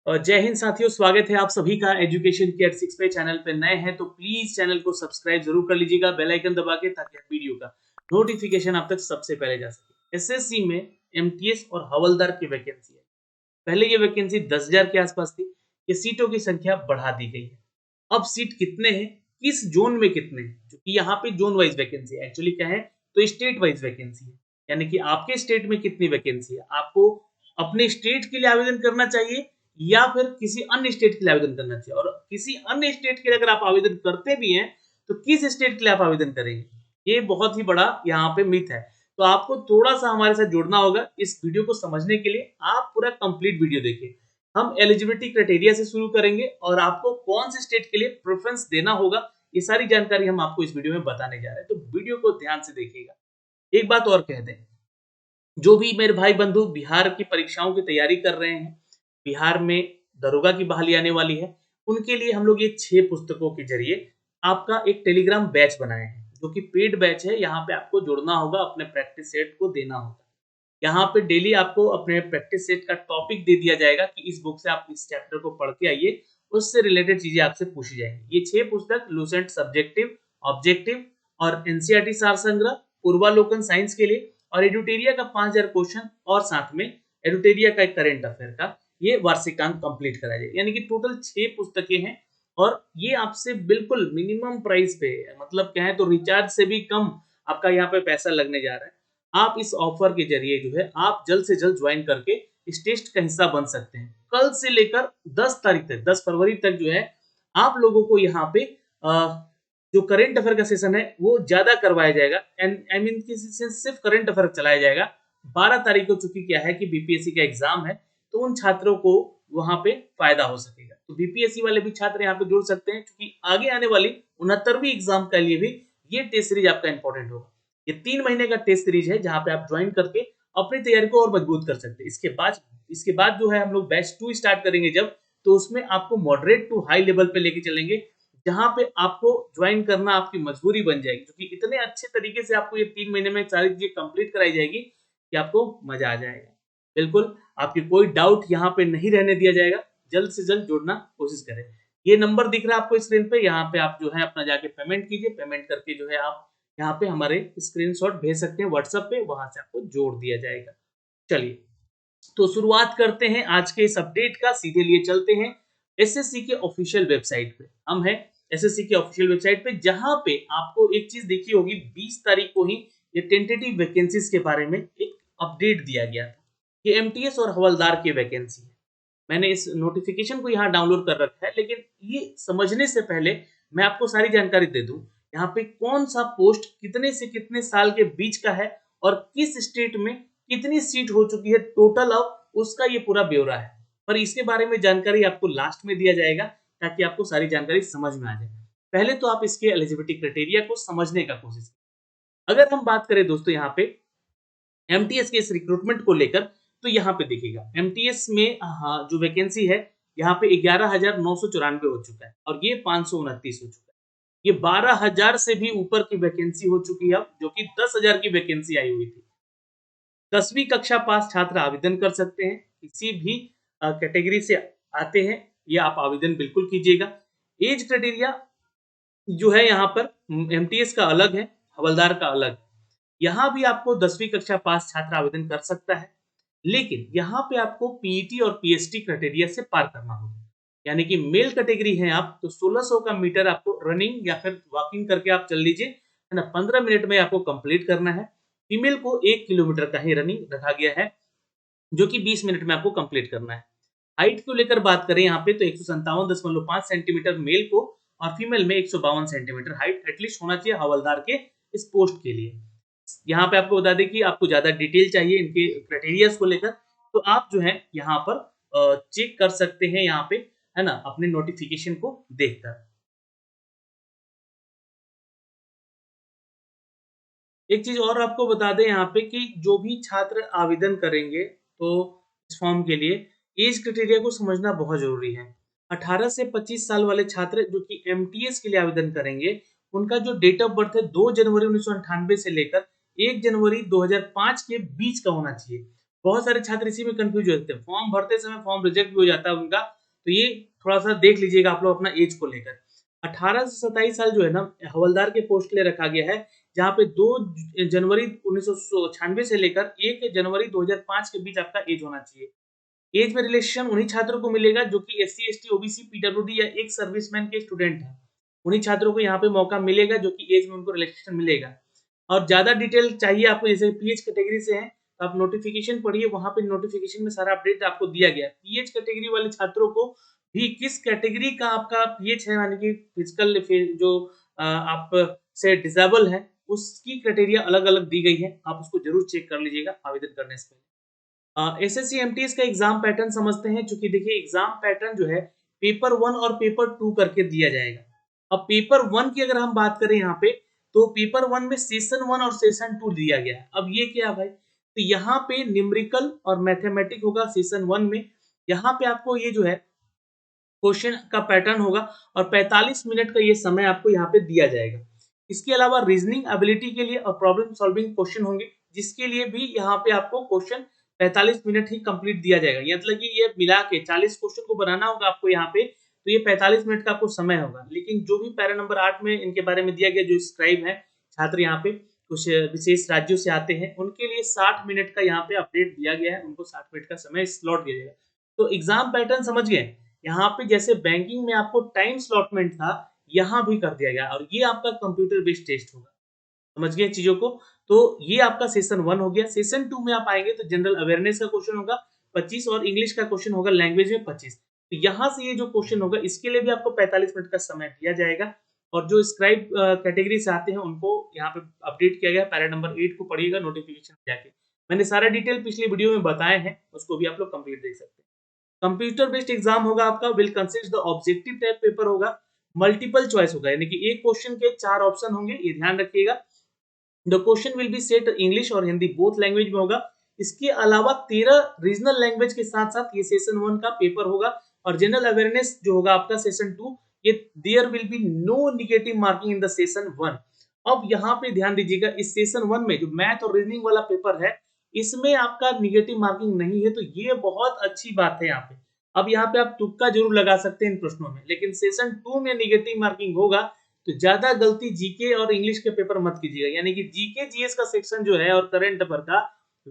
जय हिंद साथियों, स्वागत है आप सभी का एजुकेशन केयर 6 पे। चैनल पे नए हैं तो प्लीज चैनल को सब्सक्राइब जरूर कर लीजिएगा, बेल आइकन दबा के, ताकि वीडियो का नोटिफिकेशन आप तक सबसे पहले जा सके। एसएससी में एमटीएस और हवलदार की वैकेंसी है। पहले ये वैकेंसी 10,000 के आसपास थी। ये सीटों की संख्या बढ़ा दी गई है। अब सीट कितने हैं, किस जोन में कितने हैं, क्योंकि यहाँ पे जोन वाइज वैकेंसी है। एक्चुअली क्या है तो स्टेट वाइज वैकेंसी है, यानी कि आपके स्टेट में कितनी वैकेंसी है, आपको अपने स्टेट के लिए आवेदन करना चाहिए या फिर किसी अन्य स्टेट के लिए आवेदन करना चाहिए। और किसी अन्य स्टेट के लिए अगर आप आवेदन करते भी हैं तो किस स्टेट के लिए आप आवेदन करेंगे, ये बहुत ही बड़ा यहाँ पे मिथ है। तो आपको थोड़ा सा हमारे साथ जुड़ना होगा इस वीडियो को समझने के लिए। आप पूरा कंप्लीट वीडियो देखिए। हम एलिजिबिलिटी क्राइटेरिया से शुरू करेंगे और आपको कौन से स्टेट के लिए प्रेफरेंस देना होगा, ये सारी जानकारी हम आपको इस वीडियो में बताने जा रहे हैं। तो वीडियो को ध्यान से देखिएगा। एक बात और कह दें, जो भी मेरे भाई बंधु बिहार की परीक्षाओं की तैयारी कर रहे हैं, बिहार में दरोगा की बहाली आने वाली है, उनके लिए हम लोग ये 6 पुस्तकों के जरिए आपका एक टेलीग्राम बैच बनाए हैं, जो कि पेड बैच है। यहाँ पे आपको जुड़ना होगा, अपने प्रैक्टिस सेट को देना होगा। यहाँ पे डेली आपको अपने प्रैक्टिस सेट का टॉपिक दे दिया जाएगा कि इस बुक से आप इस चैप्टर को पढ़ के आइए, उससे रिलेटेड चीजें आपसे पूछी जाएंगी। ये 6 पुस्तक लूसेंट सब्जेक्टिव, ऑब्जेक्टिव और एनसीईआरटी सार संग्रह, पूर्वालोकन साइंस के लिए, और एडुटेरिया का 5000 क्वेश्चन, और साथ में एडुटेरिया का एक करेंट अफेयर का ये वार्षिकांक कंप्लीट करा जाए। यानी कि टोटल 6 पुस्तकें हैं और ये आपसे बिल्कुल मिनिमम प्राइस पे, मतलब कहें तो रिचार्ज से भी कम आपका यहाँ पे पैसा लगने जा रहा है। आप इस ऑफर के जरिए जो है आप जल्द से जल्द ज्वाइन करके इस टेस्ट का हिस्सा बन सकते हैं। कल से लेकर 10 तारीख तक, 10 फरवरी तक जो है आप लोगों को यहाँ पे जो करंट अफेयर का सेशन है वो ज्यादा करवाया जाएगा। एंड आई मीन सिर्फ करंट अफेयर चलाया जाएगा। 12 तारीख को चूंकि क्या है कि बीपीएससी का एग्जाम है, तो उन छात्रों को वहां पे फायदा हो सकेगा। तो बीपीएससी वाले भी छात्र यहाँ पे जुड़ सकते हैं, क्योंकि आगे आने वाली 69वीं एग्जाम के लिए भी ये टेस्ट सीरीज आपका इंपॉर्टेंट होगा। ये 3 महीने का टेस्ट सीरीज है, जहां पे आप ज्वाइन करके अपनी तैयारी को और मजबूत कर सकते हैं। इसके बाद जो है हम लोग बैच 2 स्टार्ट करेंगे जब, तो उसमें आपको मॉडरेट टू हाई लेवल पे लेके चलेंगे, जहां पे आपको ज्वाइन करना आपकी मजबूरी बन जाएगी, क्योंकि इतने अच्छे तरीके से आपको ये 3 महीने में सारी चीजें कंप्लीट कराई जाएगी कि आपको मजा आ जाएगा। बिल्कुल आपकी कोई डाउट यहाँ पे नहीं रहने दिया जाएगा। जल्द से जल्द जुड़ना कोशिश करें। ये नंबर दिख रहा है आपको स्क्रीन पे, यहाँ पे आप जो है अपना जाके पेमेंट कीजिए। पेमेंट करके जो है आप यहाँ पे हमारे स्क्रीनशॉट भेज सकते हैं व्हाट्सएप पे, वहां से आपको जोड़ दिया जाएगा। चलिए तो शुरुआत करते हैं आज के इस अपडेट का। सीधे लिए चलते हैं एसएससी के ऑफिशियल वेबसाइट पे। हम हैं एसएससी के ऑफिशियल वेबसाइट पे, जहां पे आपको एक चीज देखी होगी, 20 तारीख को ही ये टेंटेटिव वैकेंसीज के बारे में एक अपडेट दिया गया था। ये एमटीएस और हवलदार की वैकेंसी है। मैंने इस नोटिफिकेशन को यहाँ डाउनलोड कर रखा है, लेकिन ये समझने से पहले मैं आपको सारी जानकारी दे दूं। यहाँ पे कौन सा पोस्ट कितने से कितने साल के बीच का है और किस स्टेट में कितनी सीट हो चुकी है टोटल, अब उसका ये पूरा ब्यौरा है। पर इसके बारे में जानकारी आपको लास्ट में दिया जाएगा, ताकि आपको सारी जानकारी समझ में आ जाए। पहले तो आप इसके एलिजिबिलिटी क्राइटेरिया को समझने का कोशिश करें। अगर हम बात करें दोस्तों यहाँ पे एमटीएस के इस रिक्रूटमेंट को लेकर, तो यहाँ पे देखिएगा एमटीएस में जो वैकेंसी है यहाँ पे 11,994 हो चुका है, और ये 529 हो चुका है। ये 12,000 से भी ऊपर की वैकेंसी हो चुकी है अब, जो कि 10,000 की वैकेंसी आई हुई थी। 10वीं कक्षा पास छात्र आवेदन कर सकते हैं, किसी भी कैटेगरी से आते हैं, ये आप आवेदन बिल्कुल कीजिएगा। एज क्राइटेरिया जो है यहाँ पर एमटीएस का अलग है, हवलदार का अलग। यहाँ भी आपको 10वीं कक्षा पास छात्र आवेदन कर सकता है, लेकिन यहाँ पे आपको पीईटी और पीएसटी क्राइटेरिया से पार करना होगा। यानी कि मेल कैटेगरी है आप, तो 1600 का मीटर आपको रनिंग या फिर वॉकिंग करके आप चल लीजिए, है ना, 15 मिनट में आपको कंप्लीट करना है। फीमेल को 1 किलोमीटर का ही रनिंग रखा गया है, जो कि 20 मिनट में आपको कंप्लीट करना है। हाइट को लेकर बात करें यहाँ पे, तो 157.5 सेंटीमीटर मेल को, और फीमेल में 152 सेंटीमीटर हाइट एटलीस्ट होना चाहिए हवलदार के इस पोस्ट के लिए। यहाँ पे आपको बता दें कि आपको ज्यादा डिटेल चाहिए इनके क्राइटेरियाज को लेकर, तो आप जो है यहाँ पर चेक कर सकते हैं यहाँ पे, है ना, अपने नोटिफिकेशन को देखकर। एक चीज और आपको बता दें यहाँ पे कि जो भी छात्र आवेदन करेंगे तो इस फॉर्म के लिए एज क्राइटेरिया को समझना बहुत जरूरी है। 18 से 25 साल वाले छात्र जो कि एमटीएस के लिए आवेदन करेंगे, उनका जो डेट ऑफ बर्थ है 2 जनवरी 1998 से लेकर 1 जनवरी 2005 के बीच का होना चाहिए। बहुत सारे छात्र इसी में कंफ्यूज हो जाते हैं, फॉर्म भरते समय फॉर्म रिजेक्ट भी हो जाता है उनका, तो ये थोड़ा सा देख लीजिएगा आप लोग अपना एज को लेकर। 18 से 27 साल जो है ना हवलदार के पोस्ट के लिए रखा गया है, जहाँ पे 2 जनवरी 1996 से लेकर 1 जनवरी 2005 के बीच आपका एज होना चाहिए। एज में रिलैक्सेशन उन्हीं छात्रों को मिलेगा जो कि एससी, एसटी, ओबीसी, पीडब्ल्यूडी या एक सर्विसमैन के स्टूडेंट हैं। उन्हीं छात्रों को यहाँ पे मौका मिलेगा जो कि एज में उनको रिलैक्सेशन मिलेगा। और ज़्यादा डिटेल चाहिए आपको, जैसे पीएच कैटेगरी से हैं, तो आप नोटिफिकेशन पढ़िए, वहाँ पे नोटिफिकेशन में सारा अपडेट आपको दिया गया है। पीएच कैटेगरी वाले छात्रों को भी किस कैटेगरी का आपका पीएच है, यानी कि फिजिकल जो आप से डिसेबल है, उसकी क्राइटेरिया अलग-अलग दी गई है। आप उसको जरूर चेक कर लीजिएगा आवेदन करने से पहले। एसएससी एमटीएस का एग्जाम पैटर्न समझते हैं, चूंकि देखिए एग्जाम पैटर्न जो है पेपर 1 और पेपर 2 करके दिया जाएगा। अब पेपर 1 की अगर हम बात करें यहाँ पे, तो पेपर 1 में सेशन 1 और सेशन 2 दिया गया है। अब ये क्या भाई, तो यहाँ पे न्यूमेरिकल और मैथमेटिक होगा सेशन 1 में। यहाँ पे आपको ये जो है क्वेश्चन का पैटर्न होगा और 45 मिनट का ये समय आपको यहाँ पे दिया जाएगा। इसके अलावा रीजनिंग एबिलिटी के लिए और प्रॉब्लम सॉल्विंग क्वेश्चन होंगे, जिसके लिए भी यहाँ पे आपको क्वेश्चन 45 मिनट ही कंप्लीट दिया जाएगा। मतलब कि ये मिला के 40 क्वेश्चन को बनाना होगा आपको यहाँ पे, तो ये 45 मिनट का आपको समय होगा। लेकिन जो भी पैरा नंबर 8 में इनके बारे में दिया गया, जो स्क्राइब है छात्र यहाँ पे कुछ विशेष राज्यों से आते हैं, उनके लिए 60 मिनट का यहाँ पे अपडेट दिया गया है, उनको 60 मिनट का समय स्लॉट दिया जाएगा। तो एग्जाम पैटर्न समझ गए। यहाँ पे जैसे बैंकिंग में आपको टाइम स्लॉटमेंट था, यहाँ भी कर दिया गया और ये आपका कंप्यूटर बेस्ड टेस्ट होगा। समझ गए चीजों को। तो ये आपका सेशन 1 हो गया। सेशन 2 में आप आएंगे तो जनरल अवेयरनेस का क्वेश्चन होगा 25 और इंग्लिश का क्वेश्चन होगा लैंग्वेज में 25। तो यहाँ से ये जो क्वेश्चन होगा इसके लिए भी आपको 45 मिनट का समय दिया जाएगा। और जो स्क्राइब कैटेगरी से आते हैं उनको यहाँ पे अपडेट किया गया। पैरा नंबर 8 को पढ़िएगा नोटिफिकेशन जाके। मैंने सारा डिटेल पिछली वीडियो में बताए हैं, उसको भी आप लोग कंप्लीट देख सकते हैं। कंप्यूटर बेस्ड एग्जाम होगा आपका, will consist the objective type paper होगा, मल्टीपल चॉइस होगा, यानी कि एक क्वेश्चन के 4 ऑप्शन होंगे, ये ध्यान रखिएगा। The question will be set English और हिंदी बोथ लैंग्वेज में होगा। इसके अलावा 13 रीजनल लैंग्वेज के साथ साथ ये सेशन 1 का पेपर होगा। और जनरल अवेयरनेस जो होगा आपका सेशन 2, ये there will be no negative marking in the session 1। अब यहाँ पे ध्यान दीजिएगा, इस सेशन 1 में जो मैथ और रीजनिंग वाला पेपर है, इसमें आपका नेगेटिव मार्किंग नहीं है, तो ये बहुत अच्छी बात है यहाँ पे। अब यहाँ पे आप तुक्का जरूर लगा सकते हैं इन प्रश्नों में, लेकिन सेशन 2 में नेगेटिव मार्किंग होगा, तो ज्यादा गलती जीके और इंग्लिश के पेपर मत कीजिएगा। यानी कि जीके जीएस का सेक्शन जो है और करंट अफेयर का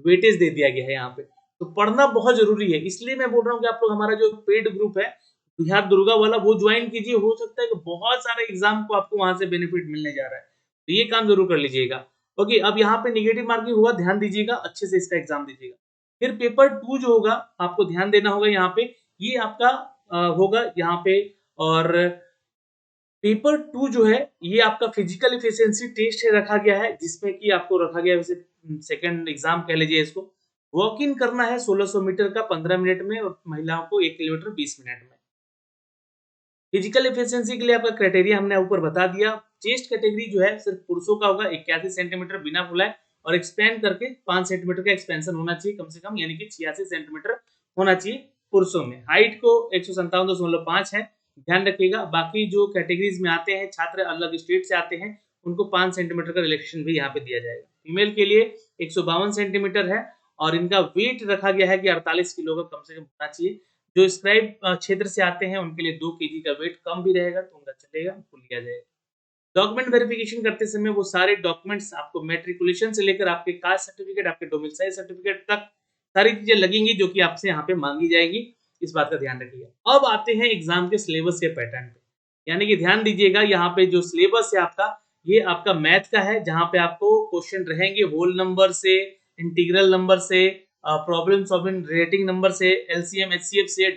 वेटेज दे दिया गया है यहाँ पे, तो पढ़ना बहुत जरूरी है। इसलिए मैं बोल रहा हूँ कि आप लोग हमारा जो पेड ग्रुप है बिहार दुर्गा वाला, वो ज्वाइन कीजिए। हो सकता है कि बहुत सारे एग्जाम को आपको वहां से बेनिफिट मिलने जा रहा है, तो ये काम जरूर कर लीजिएगा। ओके, अब यहाँ पे नेगेटिव मार्किंग हुआ, ध्यान दीजिएगा, अच्छे से इसका एग्जाम दीजिएगा। फिर पेपर 2 जो होगा आपको ध्यान देना होगा यहाँ पे, ये आपका होगा यहाँ पे। और पेपर 2 जो है ये आपका फिजिकल एफिशिएंसी टेस्ट है रखा गया है, जिसमें कि आपको रखा गया है वैसे सेकंड एग्जाम कह लीजिए इसको। वॉक इन करना है 1600 मीटर का 15 मिनट में और महिलाओं को 1 किलोमीटर 20 मिनट में। फिजिकल एफिशिएंसी के लिए आपका क्राइटेरिया हमने ऊपर बता दिया। चेस्ट कैटेगरी जो है सिर्फ पुरुषों का होगा, 81 सेंटीमीटर बिना फुलाए और एक्सपेंड करके 5 सेंटीमीटर का एक्सपेंशन होना चाहिए कम से कम, यानी कि 86 सेंटीमीटर होना चाहिए पुरुषों में। हाइट को 157.5 है, ध्यान रखिएगा। बाकी जो कैटेगरीज में आते हैं छात्र, अलग स्टेट से आते हैं, उनको 5 सेंटीमीटर का रिलैक्सेशन भी यहाँ पे दिया जाएगा। फीमेल के लिए 152 सेंटीमीटर है और इनका वेट रखा गया है कि 48 किलो का कम से कम होना चाहिए। जो स्क्राइब क्षेत्र से आते हैं उनके लिए 2 केजी का वेट कम भी रहेगा, तो उनका चलेगा, उनको लिया जाएगा। डॉक्यूमेंट वेरिफिकेशन करते समय वो सारे डॉक्यूमेंट्स आपको मैट्रिकुलेशन से लेकर आपके कास्ट सर्टिफिकेट, आपके डोमिसाइल सर्टिफिकेट तक सारी चीजें लगेंगी जो कि आपसे यहाँ पे मांगी जाएगी। इस बात का ध्यान रखिएगा। अब आते हैं एग्जाम के सिलेबस के पैटर्न पे, यानी कि ध्यान दीजिएगा यहाँ पे जो सिलेबस है आपका, ये आपका मैथ का है, जहाँ पे आपको क्वेश्चन रहेंगे होल नंबर से, इंटीग्रल नंबर से, प्रॉब्लम सॉल्विंग रेटिंग नंबर से, एलसीएम एचसीएफ से,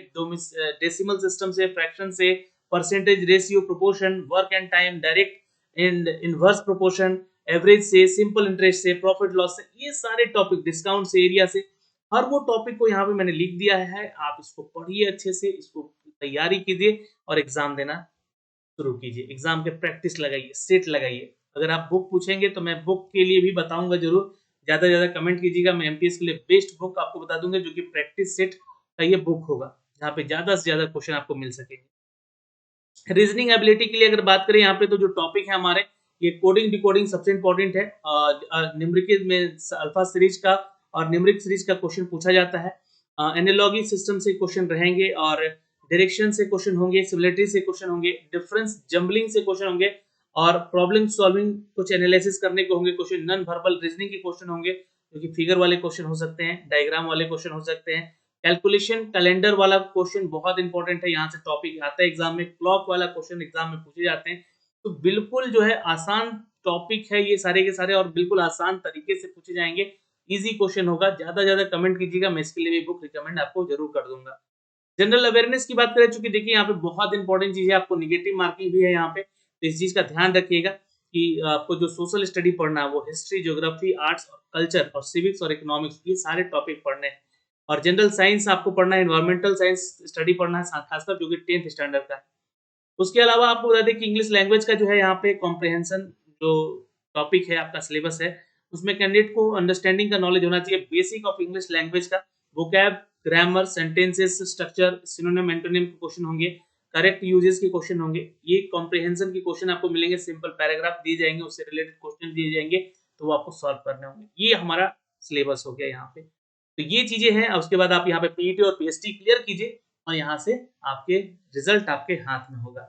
डेसिमल सिस्टम से, फ्रैक्शन से, percentage, ratio, proportion, work and time, direct and inverse proportion, average से, सिंपल इंटरेस्ट से, प्रॉफिट लॉस से, ये सारे टॉपिक, डिस्काउंट से, एरिया से, हर वो टॉपिक को यहाँ पे मैंने लिख दिया है। आप इसको पढ़िए अच्छे से, इसको तैयारी कीजिए और एग्जाम देना शुरू कीजिए। एग्जाम के प्रैक्टिस लगाइए, सेट लगाइए। अगर आप बुक पूछेंगे तो मैं बुक के लिए भी बताऊंगा जरूर, ज्यादा से ज्यादा कमेंट कीजिएगा। मैं एमटीएस के लिए बेस्ट बुक आपको बता दूंगा, जो कि प्रैक्टिस सेट का ये बुक होगा, जहाँ पे ज्यादा से ज्यादा क्वेश्चन आपको मिल सकेंगे। रीजनिंग एबिलिटी के लिए अगर बात करें यहाँ पे, तो जो टॉपिक है हमारे, ये कोडिंग डिकोडिंग सबसे इंपॉर्टेंट है। न्यूमेरिक में अल्फा सीरीज का और न्यूमेरिक सीरीज का क्वेश्चन पूछा जाता है। एनालॉगी सिस्टम से क्वेश्चन रहेंगे और डायरेक्शन से क्वेश्चन होंगे, सिमिलरिटी से क्वेश्चन होंगे, डिफरेंस जंबलिंग से क्वेश्चन होंगे और प्रॉब्लम सॉल्विंग कुछ एनालिसिस करने को होंगे क्वेश्चन, नॉन वर्बल रीजनिंग के क्वेश्चन होंगे जो कि फिगर वाले क्वेश्चन हो सकते हैं, डायग्राम वाले क्वेश्चन हो सकते हैं, कैलकुलेशन कैलेंडर वाला क्वेश्चन बहुत इंपॉर्टेंट है, यहाँ से टॉपिक आता है एग्जाम में, क्लॉक वाला क्वेश्चन एग्जाम में पूछे जाते हैं। तो बिल्कुल जो है आसान टॉपिक है ये सारे के सारे और बिल्कुल आसान तरीके से पूछे जाएंगे, इजी क्वेश्चन होगा। ज्यादा कमेंट कीजिएगा, मैं इसके लिए भी बुक रिकमेंड आपको जरूर कर दूंगा। जनरल अवेयरनेस की बात करें, चूंकि देखिए यहाँ पे बहुत इंपॉर्टेंट चीज है, आपको निगेटिव मार्किंग भी है यहाँ पे, तो इस चीज का ध्यान रखिएगा कि आपको जो सोशल स्टडी पढ़ना है वो हिस्ट्री, ज्योग्राफी, आर्ट्स और कल्चर और सिविक्स और इकोनॉमिक्स, ये सारे टॉपिक पढ़ने हैं। और जनरल साइंस आपको पढ़ना है, एनवायरमेंटल साइंस स्टडी पढ़ना है खासकर जो कि 10th स्टैंडर्ड का है। उसके अलावा आपको बता दें कि इंग्लिश लैंग्वेज का जो है यहाँ पे कॉम्प्रिहेंशन जो टॉपिक है आपका सिलेबस है, उसमें कैंडिडेट को अंडरस्टैंडिंग का नॉलेज होना चाहिए, बेसिक ऑफ इंग्लिश लैंग्वेज का, vocab, grammar, sentences, structure, synonym, antonym के क्वेश्चन होंगे, करेक्ट यूजेस के क्वेश्चन होंगे, ये कॉम्प्रिहेंशन के क्वेश्चन आपको मिलेंगे, सिंपल पैराग्राफ दिए जाएंगे, उससे रिलेटेड क्वेश्चन दिए जाएंगे, तो वो आपको सॉल्व करने होंगे। ये हमारा सिलेबस हो गया यहाँ पे। तो ये चीजें हैं। उसके बाद आप यहाँ पे पीईटी और पीएचडी क्लियर कीजिए और यहाँ से आपके रिजल्ट आपके हाथ में होगा।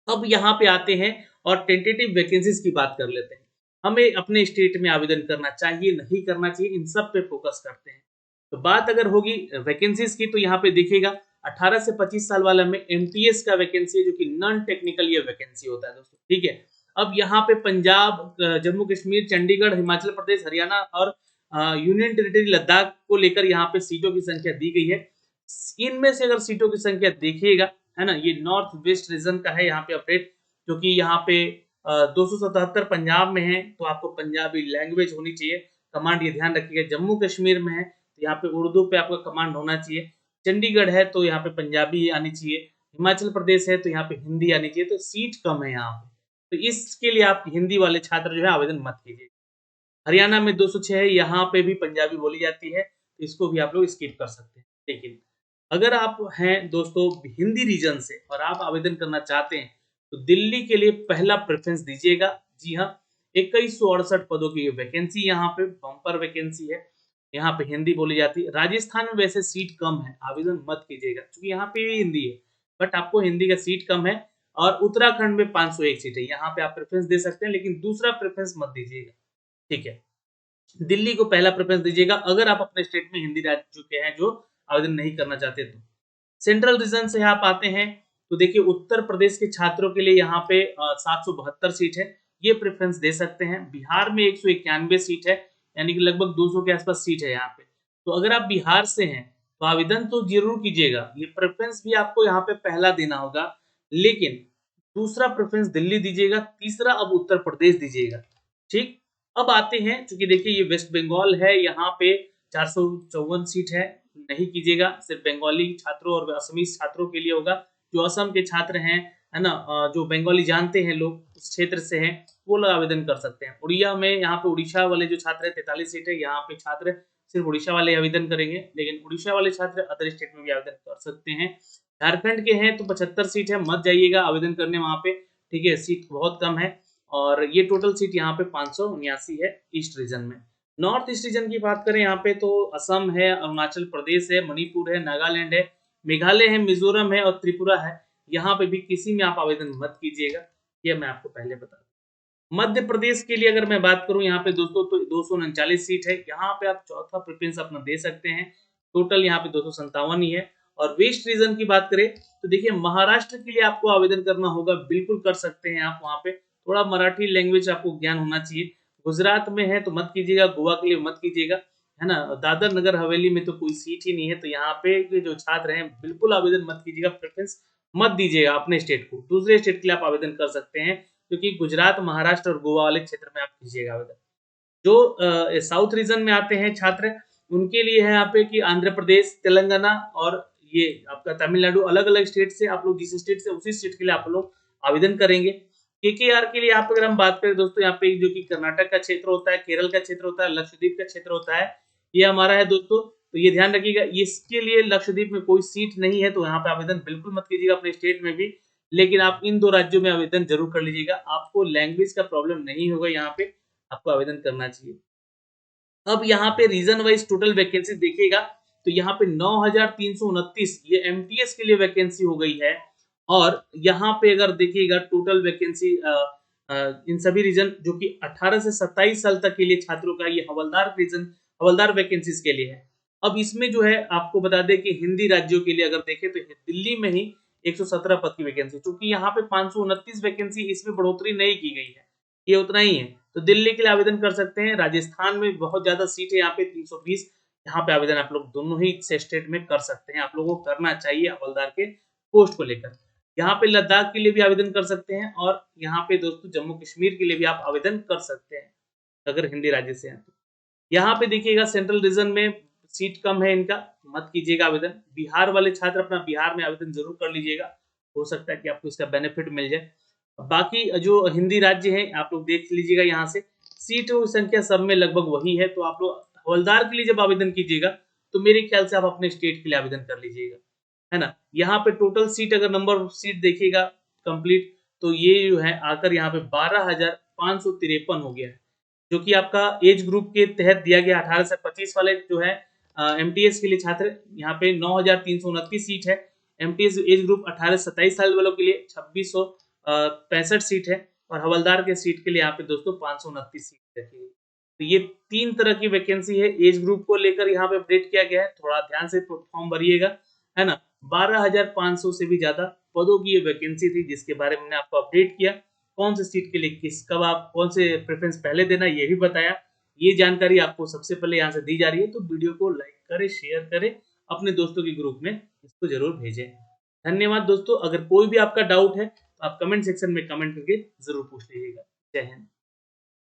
अब यहाँ पे आते हैं और टेंटेटिव वैकेंसीज की बात कर लेते हैं। हमें अपने स्टेट में आवेदन करना चाहिए, नहीं करना चाहिए, इन सब पे फोकस करते हैं। तो बात अगर होगी वैकेंसीज की, तो यहाँ पे देखिएगा 18 से 25 साल वाला में एमटीएस का वैकेंसी है, जो कि नॉन टेक्निकल ये वैकेंसी होता है दोस्तों, ठीक है। अब यहाँ पे पंजाब, जम्मू कश्मीर, चंडीगढ़, हिमाचल प्रदेश, हरियाणा और यूनियन टेरिटरी लद्दाख को लेकर यहाँ पे सीटों की संख्या दी गई है। इनमें से अगर सीटों की संख्या देखिएगा, है ना, ये नॉर्थ वेस्ट रीजन का है यहाँ पे अपडेट, क्योंकि यहाँ पे 277 पंजाब में है, तो आपको पंजाबी लैंग्वेज होनी चाहिए, कमांड ये ध्यान रखिएगा। जम्मू कश्मीर में है तो यहाँ पे उर्दू पे आपका कमांड होना चाहिए। चंडीगढ़ है तो यहाँ पे पंजाबी आनी चाहिए। हिमाचल प्रदेश है तो यहाँ पे हिंदी आनी चाहिए। तो सीट कम है यहाँ पे, तो इसके लिए आप हिंदी वाले छात्र जो है आवेदन मत कीजिए। हरियाणा में 206 है, यहाँ पे भी पंजाबी बोली जाती है, तो इसको भी आप लोग स्किप कर सकते हैं। लेकिन अगर आप हैं दोस्तों हिंदी रीजन से और आप आवेदन करना चाहते हैं, तो दिल्ली के लिए पहला प्रेफरेंस दीजिएगा। जी हाँ, 2168 पदों की वैकेंसी यहाँ पे बम्पर वैकेंसी है, यहाँ पे हिंदी बोली जाती है। राजस्थान में वैसे सीट कम है, आवेदन मत कीजिएगा क्योंकि यहाँ पे भी हिंदी है, बट आपको हिंदी का सीट कम है। और उत्तराखंड में 501 सीट है, यहाँ पे आप प्रेफरेंस दे सकते हैं, लेकिन दूसरा प्रेफरेंस मत दीजिएगा, ठीक है। दिल्ली को पहला प्रेफरेंस दीजिएगा अगर आप अपने स्टेट में हिंदी रह चुके हैं जो आवेदन नहीं करना चाहते तो। सेंट्रल रीजन से आप आते हैं तो देखिए उत्तर प्रदेश के छात्रों के लिए यहाँ पे 772 सीट है, ये प्रेफरेंस दे सकते हैं। बिहार में 191 सीट है, यानी कि लगभग 200 के आसपास सीट है यहाँ पे। तो अगर आप बिहार से हैं तो आवेदन तो जरूर कीजिएगा, ये प्रेफरेंस भी आपको यहाँ पे पहला देना होगा, लेकिन दूसरा प्रेफरेंस दिल्ली दीजिएगा, तीसरा अब उत्तर प्रदेश दीजिएगा, ठीक। अब आते हैं, क्योंकि देखिए ये वेस्ट बंगाल है, यहाँ पे 454 सीट है, नहीं कीजिएगा, सिर्फ बंगाली छात्रों और असमीज छात्रों के लिए होगा। जो असम के छात्र हैं, है ना, जो बंगाली जानते हैं लोग उस क्षेत्र से हैं, वो लोग आवेदन कर सकते हैं। उड़िया में यहाँ पे उड़ीसा वाले जो छात्र है 43 सीट है, यहाँ पे छात्र सिर्फ उड़ीसा वाले आवेदन करेंगे, लेकिन उड़ीसा वाले छात्र अदर स्टेट में भी आवेदन कर सकते हैं। झारखंड के हैं तो 75 सीट है, मत जाइएगा आवेदन करने वहां पे, ठीक है, सीट बहुत कम है। और ये टोटल सीट यहाँ पे 579 है ईस्ट रीजन में। नॉर्थ ईस्ट रीजन की बात करें यहाँ पे तो असम है, अरुणाचल प्रदेश है, मणिपुर है, नागालैंड है, मेघालय है, मिजोरम है और त्रिपुरा है। यहाँ पे भी किसी में आप आवेदन मत कीजिएगा, ये मैं आपको पहले बता दूं। मध्य प्रदेश के लिए अगर मैं बात करूं यहाँ पे दोस्तों तो 239 सीट है, यहाँ पे आप चौथा प्रेफरेंस अपना दे सकते हैं। टोटल यहाँ पे 257 ही है। और वेस्ट रीजन की बात करें तो देखिए महाराष्ट्र के लिए आपको आवेदन करना होगा, बिल्कुल कर सकते हैं आप, वहां पे थोड़ा मराठी लैंग्वेज आपको ज्ञान होना चाहिए। गुजरात में है तो मत कीजिएगा, गोवा के लिए मत कीजिएगा, है ना। दादर नगर हवेली में तो कोई सीट ही नहीं है, तो यहाँ पे जो छात्र हैं बिल्कुल आवेदन मत कीजिएगा, प्रेफरेंस मत दीजिएगा अपने स्टेट को। दूसरे स्टेट के लिए आप आवेदन कर सकते हैं, क्योंकि गुजरात, महाराष्ट्र और गोवा वाले क्षेत्र में आप कीजिएगा आवेदन। जो साउथ रीजन में आते हैं छात्र, उनके लिए है यहाँ पे कि आंध्र प्रदेश, तेलंगाना और ये आपका तमिलनाडु, अलग अलग स्टेट से आप लोग जिस स्टेट से उसी स्टेट के लिए आप लोग आवेदन करेंगे। केकेआर के लिए आप अगर हम बात करें दोस्तों, यहाँ पे जो कि कर्नाटक का क्षेत्र होता है, केरल का क्षेत्र होता है, लक्षद्वीप का क्षेत्र होता है, ये हमारा है दोस्तों। तो ये ध्यान रखिएगा, इसके लिए लक्षद्वीप में कोई सीट नहीं है, तो यहाँ पे आवेदन बिल्कुल मत कीजिएगा अपने स्टेट में भी। लेकिन आप इन दो राज्यों में आवेदन जरूर कर लीजिएगा, आपको लैंग्वेज का प्रॉब्लम नहीं होगा, यहाँ पे आपको आवेदन करना चाहिए। अब यहाँ पे रीजन वाइज टोटल वैकेंसी देखिएगा तो यहाँ पे 9,329 ये एमटीएस के लिए वैकेंसी हो गई है। और यहाँ पे अगर देखिएगा टोटल वैकेंसी इन सभी रीजन जो कि 18 से 27 साल तक के लिए छात्रों का ये हवलदार वैकेंसीज के लिए है। अब इसमें जो है आपको बता दें कि हिंदी राज्यों के लिए अगर देखें तो दिल्ली में ही 117 पद की वैकेंसी, क्योंकि यहाँ पे 529 वैकेंसी इसमें बढ़ोतरी नहीं की गई है, ये उतना ही है। तो दिल्ली के लिए आवेदन कर सकते हैं। राजस्थान में बहुत ज्यादा सीट है, यहाँ पे 320, यहाँ पे आवेदन आप लोग दोनों ही स्टेट में कर सकते हैं। आप लोगों को करना चाहिए हवलदार के पोस्ट को लेकर। यहाँ पे लद्दाख के लिए भी आवेदन कर सकते हैं और यहाँ पे दोस्तों जम्मू कश्मीर के लिए भी आप आवेदन कर सकते हैं अगर हिंदी राज्य से हैं तो। यहाँ पे देखिएगा सेंट्रल रीजन में सीट कम है इनका, मत कीजिएगा आवेदन। बिहार वाले छात्र अपना बिहार में आवेदन जरूर कर लीजिएगा, हो सकता है कि आपको इसका बेनिफिट मिल जाए। बाकी जो हिंदी राज्य है आप लोग देख लीजिएगा, यहाँ से सीटों की संख्या सब में लगभग वही है। तो आप लोग हवलदार के लिए जब आवेदन कीजिएगा तो मेरे ख्याल से आप अपने स्टेट के लिए आवेदन कर लीजिएगा, है ना। यहाँ पे टोटल सीट अगर नंबर ऑफ सीट देखिएगा कंप्लीट, तो ये जो है आकर यहाँ पे 12,553 हो गया है, जो कि आपका एज ग्रुप के तहत दिया गया। 18 से 25 वाले जो है एमटीएस के लिए छात्र, यहाँ पे 9,329 सीट है। एमटीएस एज ग्रुप 18 से 27 साल वालों के लिए 2665 सीट है। और हवलदार के सीट के लिए यहाँ पे दोस्तों 529 सीट रखी गई। तो ये 3 तरह की वैकेंसी है, एज ग्रुप को लेकर यहाँ पे अपडेट किया गया है। थोड़ा ध्यान से फॉर्म भरिएगा, है ना। 12,500 से भी ज्यादा पदों की ये वैकेंसी थी, जिसके बारे में मैंने आपको अपडेट किया। कौन से सीट के लिए कब आप कौन से प्रेफरेंस पहले देना ये भी बताया। ये जानकारी आपको सबसे पहले यहाँ से दी जा रही है, तो वीडियो को लाइक करें, शेयर करें, अपने दोस्तों के ग्रुप में इसको जरूर भेजें। धन्यवाद दोस्तों। अगर कोई भी आपका डाउट है तो आप कमेंट सेक्शन में कमेंट करके जरूर पूछ लीजिएगा। जय हिंद।